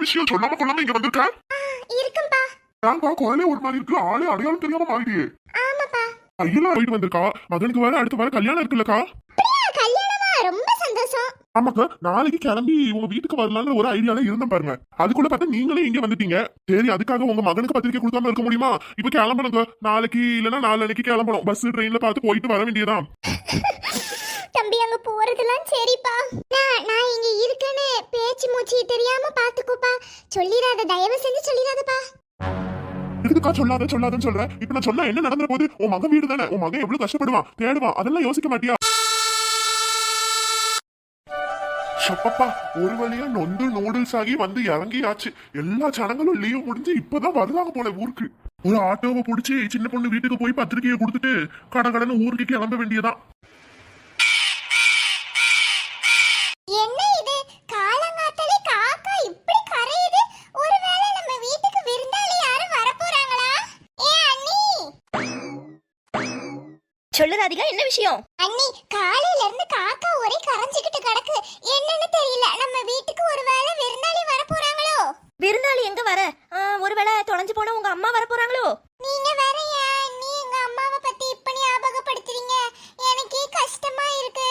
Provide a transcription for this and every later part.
விஷயம் சொல்லாம கொள்ளாம இங்க வந்திருக்க? இருக்கும்பா. ஏன்பா குரலே ஒரு மாதிரி இருக்கு, ஆளே அடையாளம் தெரியாம மாறிட்டியே. ஆமாப்பா. கையெல்லாம் போயிட்டு வந்திருக்கா. மகனுக்கு வேற அடுத்த வாரம் கல்யாணம் இருக்குல்லக்கா. கல்யாணமா? ரொம்ப சந்தோஷம். ஆமாக்கா, நாளைக்கு கிளம்பி உங்க வீட்டுக்கு வரலாம்னு ஒரு ஐடியால இருந்தேன் பாருங்க. அதுக்குள்ள பார்த்தா நீங்களே இங்க வந்துட்டீங்க. சரி, அதுக்காக உங்க மகனுக்கு பத்திரிக்கை கொடுக்காம இருக்க முடியுமா? இப்ப கிளம்பணுங்க. நாளைக்கு இல்லன்னா நாளைக்கு கிளம்பணும். பஸ் ட்ரெயின்ல பார்த்து போயிட்டு வர வேண்டியதான். தம்பி, அங்க போறதெல்லாம் சரிப்பா. நான் இங்க இருக்கேன்னு பேச்சு மூச்சு தெரியாம பாத்துக்கோப்பா. சொல்லிராத, தயவு செஞ்சு சொல்லிராதப்பா. எதுக்குக்கா சொல்லாதன்னு சொல்றேன். இப்ப நான் சொன்னா என்ன நடந்துற போது? உன் மகன் வீடு தானே, உன் மகன் எவ்வளவு கஷ்டப்படுவான், தேடுவான், அதெல்லாம் யோசிக்க மாட்டியா? சப்பப்பா, ஒரு வழியா நொந்து நூடுல்ஸ் ஆகி வந்து இறங்கியாச்சு. எல்லா ஜனங்களும் லீவ் முடிஞ்சு இப்பதான் வருவாங்க போல ஊருக்கு. ஒரு ஆட்டோவை பிடிச்சி சின்ன பொண்ணு வீட்டுக்கு போய் பத்திரிக்கையை கொடுத்துட்டு கடகடன்னு ஊருக்கு கிளம்ப வேண்டியதான். என்ன இது, காலங்காத்தாலே காக்கா இப்படி கரையுது? ஒருவேளை நம்ம வீட்டுக்கு விருந்தாளி யாரும் வர போறாங்களா? ஏ அண்ணி. சொல்லு ராதிகா, என்ன விஷயம்? அண்ணி, காலையில இருந்து காக்கா ஒரே கரைஞ்சிக்கிட்டு கிடக்கு. என்னன்னு தெரியல. நம்ம வீட்டுக்கு ஒருவேளை விருந்தாளி வர போறாங்களோ? விருந்தாளி எங்க வர? ஒருவேளை தொலைஞ்சு போன உங்க அம்மா வர போறாங்களோ? நீங்க வேற ஏன் அண்ணி எங்க அம்மாவை பத்தி இப்ப ஞாபகப்படுத்துறீங்க? எனக்கே கஷ்டமா இருக்கு.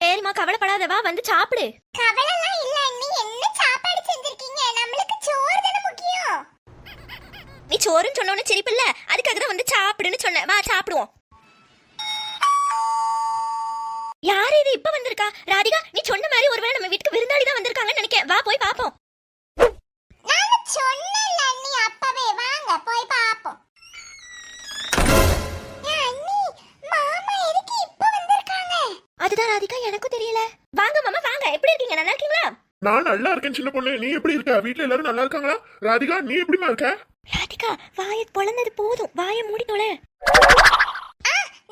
சரிம்மா, கவலைப்படாத, வா வந்து சாப்பிடு. கவலைலாம் இல்ல அண்ணி. என்ன சாப்பாடு செஞ்சிருக்கீங்க? நம்மளுக்கு சோறு தானே முக்கியம். நீ சோறுன்னு சொன்னோன்னு சிரிப்பில்ல, அதுக்காக தான் வந்து சாப்பிடுன்னு சொன்னேன். வா சாப்பிடுவோம். யாரு இது இப்ப வந்திருக்கா? ராதிகா, நீ சொன்ன மாதிரி ஒருவேளை நம்ம வீட்டுக்கு விருந்தாளி தான் வந்திருக்காங்கன்னு நினைக்கிறேன். வா போய் பாப்போம். நான் சொன்னேன்ல அண்ணி அப்பவே, வாங்க போய் பாப்போம். அண்ணி, மாமா எதுக்கு இப்ப வந்திருக்காங்க? அதுதான் ராதிகா, எனக்கும் தெரியல. வாங்க மாமா, வாங்க. எப்படி இருக்கீங்க? நல்லா இருக்கீங்களா? நான் நல்லா இருக்கேன் சின்ன பொண்ணு. நீ எப்படி இருக்க? வீட்டுல எல்லாரும் நல்லா இருக்காங்களா? ராதிகா, நீ எப்படிமா இருக்க? ராதிகா, வாயை பொளந்தது போதும், வாயை மூடி தொலை.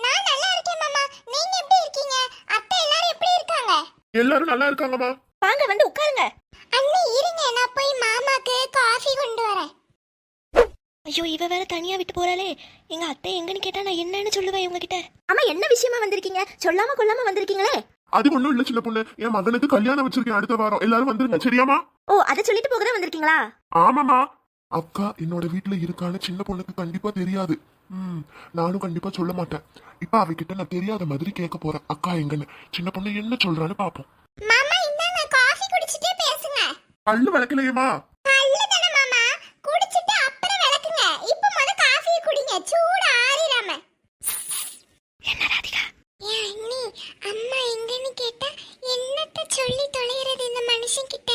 நான் நல்லா இருக்கேன் மாமா. நீங்க எப்படி இருக்கீங்க? அத்தை எல்லாரும் எப்படி இருக்காங்க? எல்லாரும் நல்லா இருக்காங்கம்மா. வாங்க வந்து உட்காருங்க. அண்ணி இருங்க, நான் போய் மாமாக்கு காஃபி கொண்டு வரேன். ஐயோ, இவ வேற தனியா விட்டு போறாளே. எங்க அத்தை எங்கன்னு கேட்டா நான் என்னன்னு சொல்லுவேன் இவங்க கிட்ட? ஆமா, என்ன விஷயமா வந்திருக்கீங்க? சொல்லாம கொள்ளாம வந்திருக்கீங்களே. அது ஒண்ணும் இல்ல சின்ன பொண்ணு, என் மகனுக்கு கல்யாணம் வச்சிருக்கேன் அடுத்த வாரம். எல்லாரும் வந்துருங்க, சரியாமா? ஓ, அதை சொல்லிட்டு போகதான் வந்திருக்கீங்களா? ஆமாமா. அக்கா என்னோட வீட்டுல இருக்கான்னு சின்ன பொண்ணுக்கு கண்டிப்பா தெரியாது. நானும் கண்டிப்பா சொல்ல மாட்டேன். இப்ப அவகிட்ட நான் தெரியாத மாதிரி கேட்க போறேன், அக்கா எங்கன்னு. சின்ன பொண்ணு என்ன சொல்றான்னு பாப்போம். மாமா இந்தாங்க, காஃபி குடிச்சிட்டே பேசுங்க. பல்லு விளக்கலையேமா? பல்லு தானே மாமா, குடிச்சிட்டு அப்புறம் விளக்குங்க. இப்ப முத காஃபியை குடிங்க, சூடு ஆறிராம. என்ன ராதிகா? ஏன் அண்ணி, அம்மா எங்கன்னு கேட்டா என்னத்த சொல்லி தொலைகிறது இந்த மனுஷன் கிட்ட?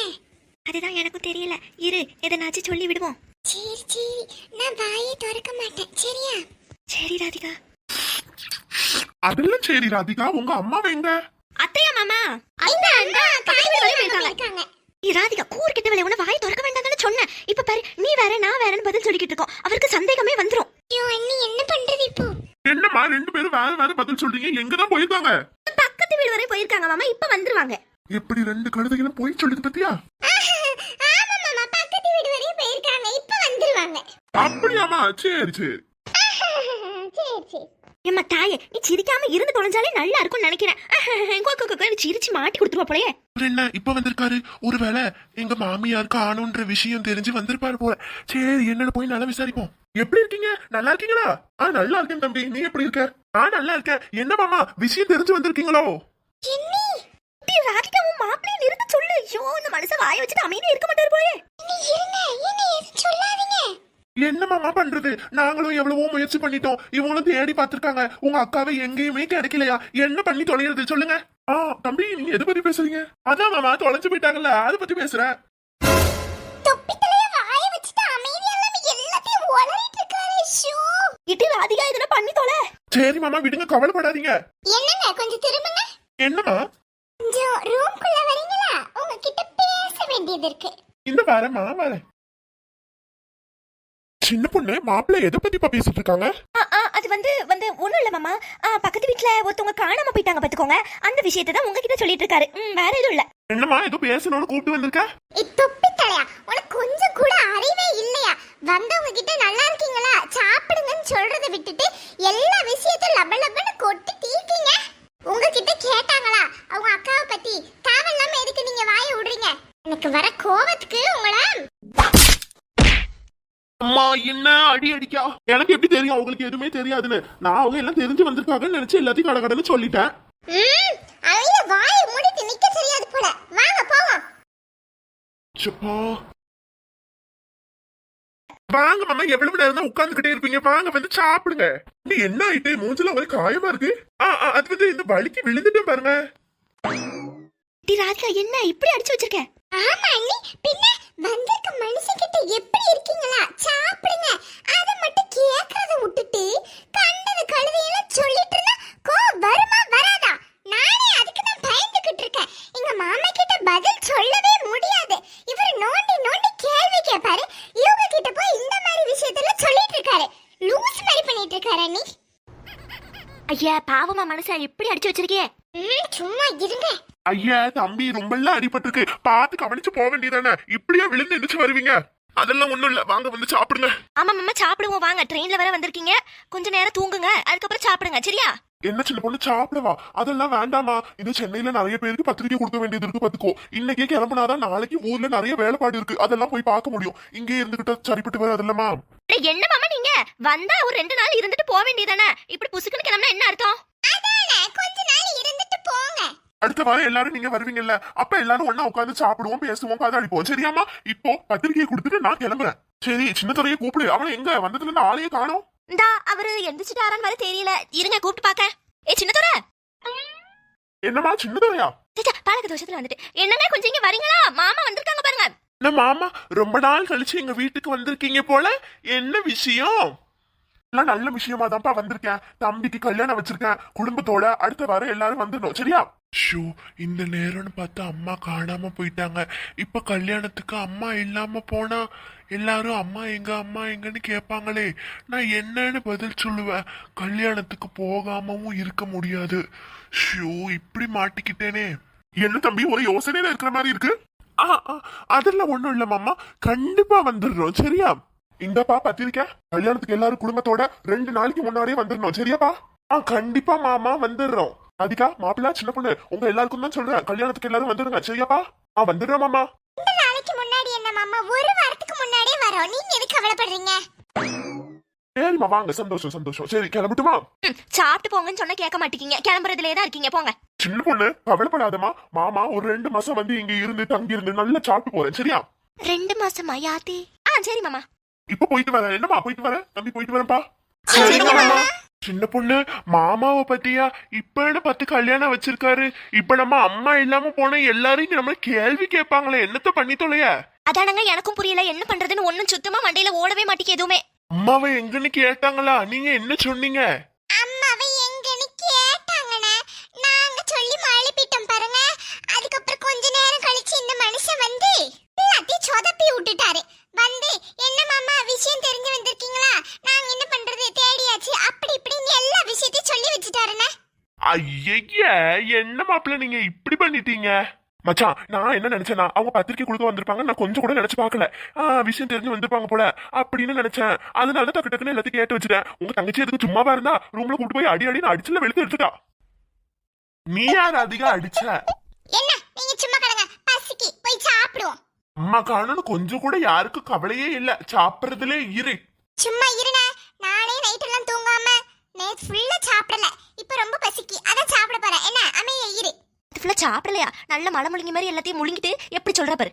அதுதான் எனக்கும் தெரியல. இரு, எதனாச்சும் சொல்லி விடுவோம். சரி சரி, நான் வாயை திறக்க மாட்டேன், சரியா? சரி ராதிகா. அதெல்லாம் சரி ராதிகா, உங்க அம்மா எங்க? அத்தையா மாமா? இருக்காங்க. ராதிகா, கூறுகிட்ட வேலை உன வாயை திறக்க வேண்டாம்னு சொன்னேன். இப்ப பாரு, நீ வேற நான் வேறன்னு பதில் சொல்லிக்கிட்டு இருக்கோம். அவருக்கு சந்தேகமே வந்துரும். ஐயோ அண்ணி, என்ன பண்றது இப்போ? என்னம்மா ரெண்டு பேரும் வேற வேற பதில் சொல்றீங்க? எங்கதான் போயிருக்காங்க? பக்கத்து வீடு வரை போயிருக்காங்க மாமா, இப்ப வந்துருவாங்க. எப்படி ரெண்டு கழுதைகளும் போய் சொல்லுது பத்தியா? ஆமா மாமா, பக்கத்து வீடு வரையும் போயிருக்காங்க, இப்ப வந்துருவாங்க. அப்படியாமா? சரி சரி சரி சரி. ஏம்மா தாயே, நீ சிரிக்காம இருந்து தொலைஞ்சாலே நல்லா இருக்கும்னு நினைக்கிறேன். சிரிச்சு மாட்டி கொடுத்துருவா போலயே. என்ன இப்ப வந்திருக்காரு? ஒருவேளை எங்க மாமியாருக்கு ஆணுன்ற விஷயம் தெரிஞ்சு வந்திருப்பாரு போல. சரி, என்னன்னு போய் நல்லா விசாரிப்போம். எப்படி இருக்கீங்க? நல்லா இருக்கீங்களா? நல்லா இருக்கேன் தம்பி. நீ எப்படி இருக்க? நல்லா இருக்கேன். என்ன மாமா, விஷயம் தெரிஞ்சு வந்திருக்கீங்களோ? ராதிகாவும் மாப்பிளையும் நிறுத்த சொல்லு. ஐயோ, இந்த மனுஷன் வாயை வச்சுட்டு அமைதியா இருக்க மாட்டாரு போலே. என்ன மாமா பண்றது? நாங்களும் எவ்வளவோ முயற்சி பண்ணிட்டோம். இவங்களும் தேடி பார்த்திருக்காங்க. உங்க அக்காவை எங்கேயுமே கிடைக்கலையா? என்ன பண்ணி தொலைகிறது சொல்லுங்க. தம்பி, நீங்க எதை பத்தி பேசுறீங்க? அதான் மாமா, தொலைஞ்சு போயிட்டாங்கல்ல, அதை பத்தி பேசுறேன். ராதிகா இதெல்லாம் பண்ணி தொலை. சரி மாமா, விடுங்க, கவலைப்படாதீங்க. என்னங்க, கொஞ்சம் திரும்புங்க. என்னமா? கொஞ்சம் ரூம்குள்ள வரீங்களா? உங்ககிட்ட பேச வேண்டியது இருக்கு. இந்த வரமா வரேன். சின்ன பொண்ணு, மாப்பிள்ளை எதை பத்தி பேசிட்டு இருக்காங்க? அது வந்து ஒண்ணும் இல்ல மாமா. பக்கத்து வீட்டுல ஒருத்தவங்க காணாம போயிட்டாங்க பாத்துக்கோங்க. அந்த விஷயத்தை தான் உங்ககிட்ட சொல்லிட்டு இருக்காரு. வேற எதுவும் இல்ல. என்னமா ஏதோ பேசணும்னு கூப்பிட்டு வந்திருக்க? தொப்பி தலையா, உனக்கு கொஞ்சம் கூட அறிவே இல்லையா? வந்தவங்க கிட்ட நல்லா இருக்கீங்களா, சாப்பிடுங்கன்னு சொல்றதை விட்டுட்டு எல்லா விஷயத்தையும் லப லபன்னு கொட்டி தீர்க்கீங்க. உங்ககிட்ட கேட்டாங்களா அவங்க அக்காவை பத்தி? தேவையில்லாம எதுக்கு நீங்க வாயை விடுறீங்க? எனக்கு வர என்ன அடி அடிக்கா? எனக்கு எப்படி தெரியும் அவங்களுக்கு எதுவுமே தெரியாதுன்னு? நான் அவங்க எல்லாம் தெரிஞ்சு வந்திருக்காங்கன்னு நினைச்சு எல்லாத்தையும் கடகடன்னு சொல்லிட்டேன். அவங்க வாயை மூடிட்டு நிக்க தெரியாது போல. வாங்க போவோம். சப்பா வாங்க மாமா, எவ்வளவு நேரம் தான் உட்கார்ந்துகிட்டே இருப்பீங்க? வாங்க வந்து சாப்பிடுங்க. நீ என்ன ஆயிட்டு? மூஞ்சில ஒரே காயமா இருக்கு. அது வந்து இந்த வலிக்கு விழுந்துட்டு பாருங்க. ராதிகா என்ன இப்படி அடிச்சு வச்சிருக்க? ஆமா அண்ணி, பின்ன வந்திருக்க மனுஷங்கிட்ட எப்படி இருக்கீங்களா சாப்பிடுங்க அத மட்டும் கேக்குறத விட்டுட்டு கண்டது கழுதையெல்லாம் சொல்லிட்டு இருந்தா கோவம் வருமா வராதா? நானே அதுக்கு தான் பயந்துகிட்டு இருக்கேன். எங்க மாமா கிட்ட பதில் சொல்லவே முடியாது. இவர் நோண்டி நோண்டி கேள்வி கேட்பாரு. இவங்க கிட்ட போய் இந்த மாதிரி விஷயத்தெல்லாம் சொல்லிட்டு இருக்காரு. லூஸ் மாதிரி பண்ணிட்டு இருக்காரு அண்ணி. ஐயா பாவமா மனுஷன் எப்படி அடிச்சு வச்சிருக்கே? சும்மா இருங்க. ஐயா தம்பி ரொம்ப எல்லாம் அடிபட்டிருக்கு, பார்த்து கவனிச்சு போக வேண்டியதானே? இப்படியா விழுந்து எந்திரிச்சு வருவீங்க? அதெல்லாம் ஒண்ணும் இல்ல, வாங்க வந்து சாப்பிடுங்க. ஆமா மாமா சாப்பிடுவோம் வாங்க. ட்ரெயின்ல வர வந்திருக்கீங்க, கொஞ்ச நேரம் தூங்குங்க, அதுக்கப்புறம் சாப்பிடுங்க சரியா? என்ன சின்ன பொண்ணு சாப்பிடவா? அதெல்லாம் வேண்டாமா? இது சென்னையில நிறைய பேருக்கு பத்திரிக்கை கொடுக்க வேண்டியது இருக்கு பாத்துக்கோ. இன்னைக்கே கிளம்புனாதான் நாளைக்கு ஊர்ல நிறைய வேலைப்பாடு இருக்கு, அதெல்லாம் போய் பார்க்க முடியும். இங்கே இருந்துகிட்ட சரிப்பட்டு வர அதெல்லாமா? என்ன மாமா நீங்க வந்தா ஒரு 2 நாள் இருந்துட்டு போக வேண்டியதானே? இப்படி புசுக்குன்னு கிளம்பினா என்ன அர்த்தம்? அதானே, கொஞ்ச நாள் இருந்துட்டு போங்க. அடுத்த வாரம் எல்லாரும் நீங்க வருவீங்கல்ல, அப்ப எல்லாரும் ஒண்ணா உட்காந்து சாப்பிடுவோம், பேசுவோம், கதை அடிப்போம். சரியாமா? இப்போ பத்திரிக்கையை கொடுத்துட்டு நான் கிளம்புறேன். சரி சின்ன துறையை கூப்பிடு. அவன் எங்க வந்ததுல இருந்து ஆளையே காணோம். இந்தா அவரு எந்திரிச்சிட்டாரான்னு வர தெரியல, இருங்க கூப்பிட்டு பாக்க. ஏ சின்ன துறை. என்னமா சின்ன துறையா? பழக்க தோஷத்துல வந்துட்டு என்னங்க கொஞ்சம் இங்க வரீங்களா? மாமா வந்திருக்காங்க பாருங்க. என்ன மாமா ரொம்ப நாள் கழிச்சு எங்க வீட்டுக்கு வந்திருக்கீங்க போல, என்ன விஷயம்? எல்லாம் நல்ல விஷயமா தான்ப்பா வந்திருக்கேன். தம்பிக்கு கல்யாணம் வச்சிருக்கேன் குடும்பத்தோட. அடுத்த வாரம் எல்லாரும் வந்துடணும் சரியா? ஷோ இந்த நேரம்னு பார்த்து அம்மா காணாம போயிட்டாங்க. இப்ப கல்யாணத்துக்கு அம்மா இல்லாம போனா எல்லாரும் அம்மா எங்கன்னு கேட்பாங்களே, நான் என்னன்னு பதில் சொல்லுவேன்? கல்யாணத்துக்கு போகாமவும் இருக்க முடியாது. ஷோ இப்படி மாட்டிக்கிட்டேனே. என்ன தம்பி ஒரு யோசனையில இருக்கிற மாதிரி இருக்கு? அதெல்லாம் ஒண்ணும் இல்ல மாமா, கண்டிப்பா வந்துடுறோம் சரியா? இந்தப்பா பத்திரிக்கை. கல்யாணத்துக்கு எல்லாரும் குடும்பத்தோட 2 நாளைக்கு முன்னாடியே வந்துடணும் சரியாப்பா? கண்டிப்பா மாமா வந்துடுறோம். அதிகா மாப்பிள்ளை சின்ன பொண்ணு உங்க எல்லாருக்கும் தான் சொல்றேன், கல்யாணத்துக்கு எல்லாரும் வந்துடுங்க சரியாப்பா? வந்துடுறோம் மாமா. 2 நாளைக்கு முன்னாடி என்ன மாமா, 1 வாரத்துக்கு முன்னாடியே வரோம். நீங்க எதுக்கு கவலைப்படுறீங்க? சரிம்மா வாங்க, சந்தோஷம் சந்தோஷம். சரி கிளம்பட்டுமா? சாப்பிட்டு போங்கன்னு சொன்னா கேட்க மாட்டீங்க, கிளம்புறதுலே தான் இருக்கீங்க, போங்க. சின்ன பொண்ணு கவலைப்படாதமா, மாமா ஒரு 2 மாசம் வந்து இங்க இருந்து தங்கி இருந்து நல்லா சாப்பிட்டு போறேன் சரியா? 2 மாசமா யாத்தி? சரி மாமா. இப்ப போயிட்டு வரேன். என்னமா போயிட்டு வரேன் தம்பி, போயிட்டு வரேன்ப்பா. மாமா. சின்ன பொண்ணு மாமாவை பத்தியா இப்பன்னு பார்த்து கல்யாணம் வச்சிருக்காரு. இப்ப நம்ம அம்மா இல்லாம போன எல்லாரும் நம்ம கேள்வி கேட்பாங்களே, என்னத்த பண்ணி தொலைய? அதானங்க எனக்கும் புரியல, என்ன பண்றதுன்னு ஒண்ணும் சுத்தமா மண்டையில ஓடவே மாட்டேங்க எதுவுமே. அம்மாவை எங்கன்னு கேட்டாங்களா? நீங்க என்ன சொன்னீங்க? அம்மாவை எங்கன்னு கேட்டாங்கண்ணே, நாங்க சொல்லி மாளிப்பிட்டோம் பாருங்க. அதுக்கப்புறம் கொஞ்ச நேரம் கழிச்சு இந்த மனுஷன் வந்து எல்லாத்தையும் சொதப்பி விட்டுட்டாரு. வந்து என்ன மாமா விஷயம் தெரிஞ்சு வந்திருக்கீங்களா? நாங்க என்ன பண்றது தேடியாச்சு, அப்படி இப்படின்னு எல்லா விஷயத்தையும் சொல்லி வச்சுட்டாருண்ணே. ஐய என்ன மாப்பிள்ள நீங்க இப்படி பண்ணிட்டீங்க? மச்சான் நான் என்ன நினைச்சேன்னா அவங்க பத்திரிக்கை கொடுக்க வந்திருப்பாங்க, நான் கொஞ்சம் கூட நினைச்சு பார்க்கல. விஷயம் தெரிஞ்சு வந்திருப்பாங்க போல அப்படின்னு நினைச்சேன். அதனால டக்கு டக்குன்னு எல்லாத்தையும் கேட்டு வச்சுட்டேன். உங்க தங்கச்சி எதுக்கு சும்மாவா இருந்தா ரூம்ல கூட்டு போய் அடி அடின்னு அடிச்சுல வெளுத்து எடுத்துட்டா. நீ யார் அதிகம் அடிச்ச? என்ன நீங்க சும்மா கடங்க, பசிக்கு போய் சாப்பிடுவோம். அம்மா காணும்னு கொஞ்சம் கூட யாருக்கும் கவலையே இல்ல, சாப்பிடுறதுலே இரு. சும்மா இருண்ணே, நானே நைட் எல்லாம் தூங்காம நேத்து ஃபுல்லா சாப்பிடல. இப்ப ரொம்ப பசிக்கு, அதான் சாப்பிட போறேன். என்ன அமைதியா இரு. ஃபுல்லா சாப்பிடலையா? நல்ல மலை முழுங்கி மாதிரி எல்லாத்தையும் முழுங்கிட்டு எப்படி சொல்ற பாரு.